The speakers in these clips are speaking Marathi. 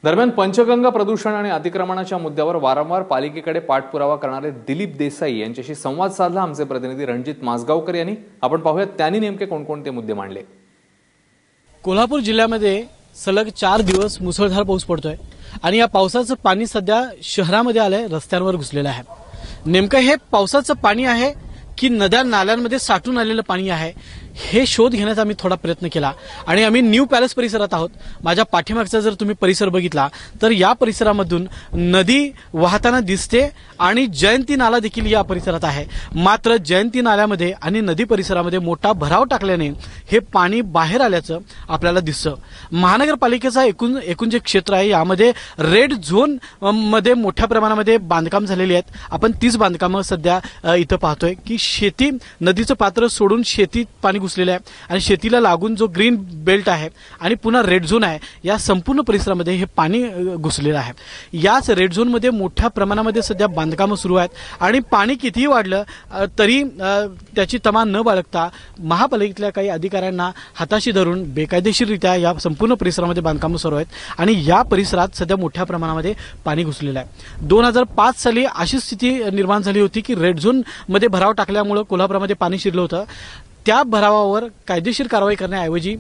दरम्यान पंचगंगा प्रदूषण आणि अतिक्रमणाच्या मुद्द्यावर वारंवार पालिकेकडे पाठपुरावा करणारे दिलीप देसाई यांच्याशी संवाद साधला आमचे प्रतिनिधी रणजित माजगावकर यांनी। आपण पाहूया त्यांनी नेमके कोणकोणते मुद्दे मांडले। कोल्हापूर जिल्ह्यामध्ये सलग 4 दिवस मुसळधार पाऊस पडतोय आणि या पावसाचं पाणी सध्या शहरामध्ये आलंय, रस्त्यांवर घुसलेलं आहे। नेमकं हे पावसाचं पाणी आहे की नद्या नाल्यांमध्ये साठून आलेलं पाणी आहे हे शोध घेण्याचा आम्ही थोडा प्रयत्न केला आणि आम्ही न्यू पॅलेस परिसरात आहोत। माझ्या पाठीमागचा जर तुम्ही परिसर बघितला तर या परिसरामधून नदी वाहताना दिसते आणि जयंती नाला देखील या परिसरात आहे। मात्र जयंती नाल्यामध्ये आणि नदी परिसरामध्ये मोठा भराव टाकल्याने हे पाणी बाहेर आल्याचं आपल्याला दिसतं। महानगरपालिकेचा एकूण जे क्षेत्र आहे यामध्ये रेड झोन मध्ये मोठ्या प्रमाणामध्ये बांधकाम झालेली आहेत। आपण तीच बांधकामं सध्या इथं पाहतोय की शेती नदीचं पात्र सोडून शेतीत पाणी घुसलेलं आहे आणि शेतीला लागून जो ग्रीन बेल्ट आहे आणि पुन्हा रेड झोन आहे या संपूर्ण परिसरामध्ये हे पाणी घुसलेलं आहे। याच रेड झोन मध्ये मोठ्या प्रमाणामध्ये सध्या बांधकामं सुरू आहेत आणि पाणी कितीही वाढलं तरी त्याची तमा न बाळगता महापालिकेतल्या काही अधिकाऱ्यांना हाताशी धरून बेकायदेशीररित्या या संपूर्ण परिसरामध्ये बांधकामं सुरू आहेत आणि या परिसरात सध्या मोठ्या प्रमाणामध्ये पाणी घुसलेलं आहे। 2005 साली अशी स्थिती निर्माण झाली होती की रेड झोन मध्ये भराव टाकल्यामुळे कोल्हापुरामध्ये पाणी शिरलं होतं। त्या भरावावर कायदेशीर कारवाई करण्याऐवजी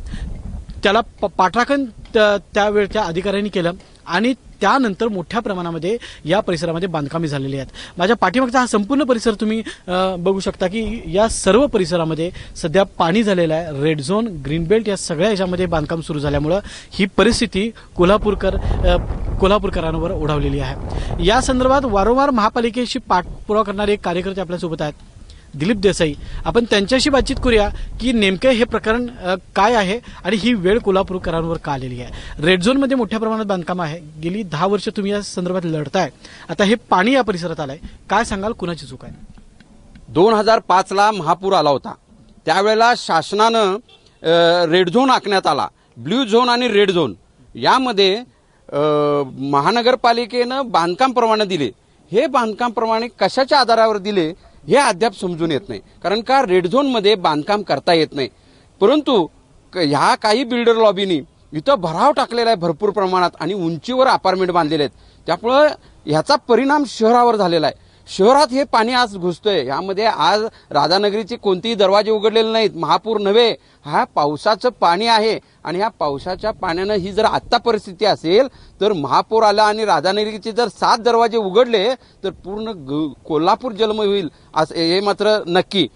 त्याला पाठराखण त्यावेळच्या अधिकाऱ्यांनी केलं आणि त्यानंतर मोठ्या प्रमाणामध्ये या परिसरामध्ये बांधकामे झालेली आहेत। माझ्या पाठीमागचा हा संपूर्ण परिसर तुम्ही बघू शकता की या सर्व परिसरामध्ये सध्या पाणी झालेलं आहे। रेड झोन, ग्रीन बेल्ट या सगळ्या याच्यामध्ये बांधकाम सुरू झाल्यामुळे ही परिस्थिती कोल्हापूरकरांवर ओढावलेली आहे। या संदर्भात वारंवार महापालिकेशी पाठपुरावा करणारे एक कार्यकर्ते आपल्यासोबत आहेत, दिलीप देसाई। आपण त्यांच्याशी बातचीत करूया की नेमके हे प्रकरण काय आहे आणि ही वेळ कोल्हापूरकरांवर का आलेली आहे। रेड झोन मध्ये मोठ्या प्रमाणात बांधकाम आहे, गेली 10 वर्ष तुम्ही या संदर्भात लढताय, आता हे पाणी या परिसरात आलंय, काय सांगाल, कुणाची चूक आहे? 2005 ला महापूर आला होता, त्यावेळेला शासनानं रेड झोन आखण्यात आला। ब्ल्यू झोन आणि रेड झोन यामध्ये महानगरपालिकेनं बांधकाम परवाने दिले। हे बांधकाम परवाने कशाच्या आधारावर दिले हे अद्याप समजून येत नाही, कारण का रेड झोन मध्ये बांधकाम करता येत नाही। परंतु ह्या काही बिल्डर लॉबीनी इथं भराव टाकलेला आहे भरपूर प्रमाणात आणि उंचीवर अपार्टमेंट बांधलेले आहेत, त्यामुळे ह्याचा परिणाम शहरावर झालेला आहे। शहरात हे पाणी आज घुसतंय। यामध्ये आज राधानगरीचे कोणतेही दरवाजे उघडलेले नाहीत, महापूर नव्हे, हा पावसाचं पाणी आहे आणि ह्या पावसाच्या पाण्यानं ही जर आत्ता परिस्थिती असेल तर महापूर आला आणि राधानगरीचे जर 7 दरवाजे उघडले तर पूर्ण कोल्हापूर जलमय होईल असं हे मात्र नक्की।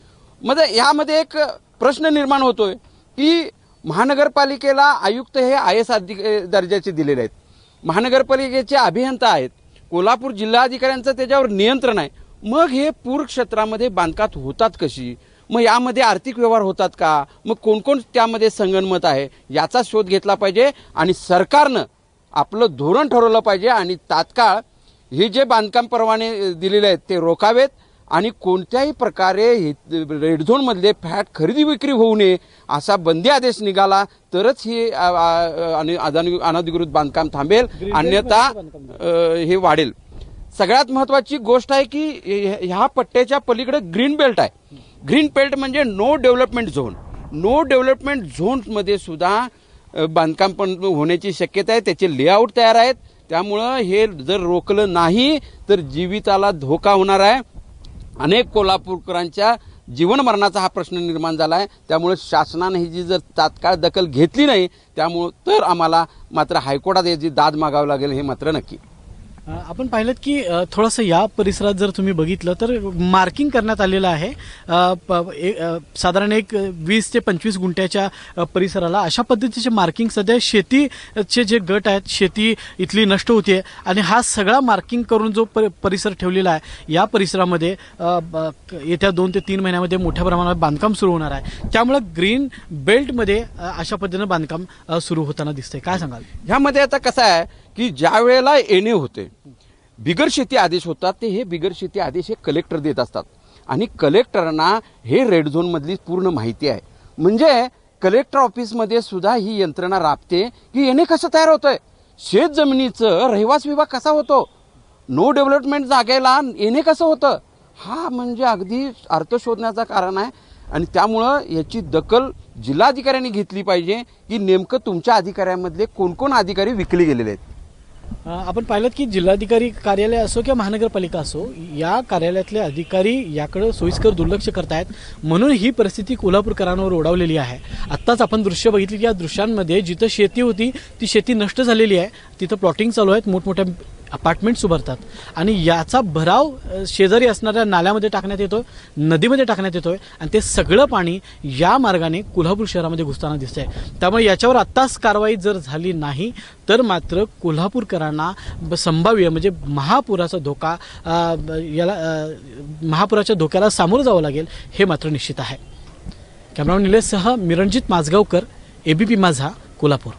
म्हणजे यामध्ये एक प्रश्न निर्माण होतोय की महानगरपालिकेला आयुक्त हे IAS दर्जाचे दिलेले आहेत, महानगरपालिकेचे अभियंता आहेत, कोल्हापूर जिल्हाधिकाऱ्यांचं त्याच्यावर नियंत्रण आहे। मग हे पूर क्षेत्रामध्ये बांधकाम होतात कशी, मग यामध्ये आर्थिक व्यवहार होतात का, मग कोण कोण त्यामध्ये संगनमत आहे याचा शोध घेतला पाहिजे आणि सरकारनं आपलं धोरण ठरवलं पाहिजे आणि तात्काळ हे जे बांधकाम परवाने दिलेले आहेत ते रोखावेत आणि कोणत्याही प्रकारे रेड झोन मधले फ्लॅट खरेदी विक्री होऊ नये असा बंदी आदेश निघाला तरच हे अनधिकृत बांधकाम थांबेल, अन्यथा हे वाढेल। सगळ्यात महत्वाची गोष्ट आहे की ह्या पट्ट्याच्या पलीकडे ग्रीन बेल्ट आहे। ग्रीन बेल्ट म्हणजे no development zone. No development zone मध्ये सुद्धा बांधकाम पण होण्याची शक्यता आहे, त्याचे लेआउट तयार आहेत। त्यामुळं हे जर रोखलं नाही तर जीविताला धोका होणार आहे। अनेक कोल्हापूरकरांच्या जीवन मरणाचा हा प्रश्न निर्माण झाला आहे। त्यामुळे शासनाने ही जी जर तात्काळ दखल घेतली नाही त्यामुळे तर आम्हाला मात्र हायकोर्टात याची दाद मागावी लागेल, हे मात्र नक्की। आपण पाहिलं की थोडंसं या परिसरात जर तुम्ही बघितलं तर मार्किंग करण्यात आलेलं आहे, साधारण एक 20 ते 25 गुंठ्याच्या परिसराला अशा पद्धतीचे मार्किंग सध्या शेतीचे जे गट आहेत शेती इथली नष्ट होते आणि हा सगळा मार्किंग करून जो परिसर ठेवलेला आहे या परिसरामध्ये येत्या 2 ते 3 महिन्यामध्ये मोठ्या प्रमाणात बांधकाम सुरू होणार आहे। त्यामुळे ग्रीन बेल्टमध्ये अशा पद्धतीनं बांधकाम सुरू होताना दिसतंय, काय सांगाल? ह्यामध्ये आता कसं आहे की ज्या वेळेला येणे होते बिगर शेती आदेश होतात ते हे बिगर शेती आदेश हे कलेक्टर देत असतात आणि कलेक्टरांना हे रेड झोन मधली पूर्ण माहिती आहे। म्हणजे कलेक्टर ऑफिसमध्ये सुद्धा ही यंत्रणा राबते की येणे कसं तयार होतंय, शेत जमिनीचं रहिवास विभाग कसा होतो, नो डेव्हलपमेंट जागेला येणे कसं होतं, हा म्हणजे अगदी अर्थ शोधण्याचं कारण आहे आणि त्यामुळं याची दखल जिल्हाधिकाऱ्यांनी घेतली पाहिजे की नेमकं तुमच्या अधिकाऱ्यांमधले कोण कोण अधिकारी विकले गेलेले आहेत। आपण पाहिलं की जिल्हाधिकारी कार्यालय असो किंवा महानगरपालिका असो, या कार्यालयातले अधिकारी याकडे सोयीस्कर दुर्लक्ष करतायत, म्हणून ही परिस्थिती कोल्हापूरकरांवर ओढावलेली आहे. आत्ताच आपण दृश्य बघितली की या दृश्यांमध्ये जिथं शेती होती ती शेती नष्ट झालेली आहे, तिथं प्लॉटिंग चालू आहेत, मोठमोठ्या अपार्टमेंट्स उभारतात आणि याचा भराव शेजारी असणाऱ्या नाल्यामध्ये टाकण्यात येतोय, नदीमध्ये टाकण्यात येतोय आणि ते सगळं पाणी या मार्गाने कोल्हापूर शहरामध्ये घुसताना दिसतंय. त्यामुळे याच्यावर आत्ताच कारवाई जर झाली नाही तर मात्र कोल्हापूरकरांना संभाव्य म्हणजे महापुराचा धोका महापुराच्या धोक्याला सामोरं जावं लागेल, हे मात्र निश्चित आहे. कॅमेरामॅन निलेशसह मी रणजित माजगावकर, एबीपी माझा, कोल्हापूर.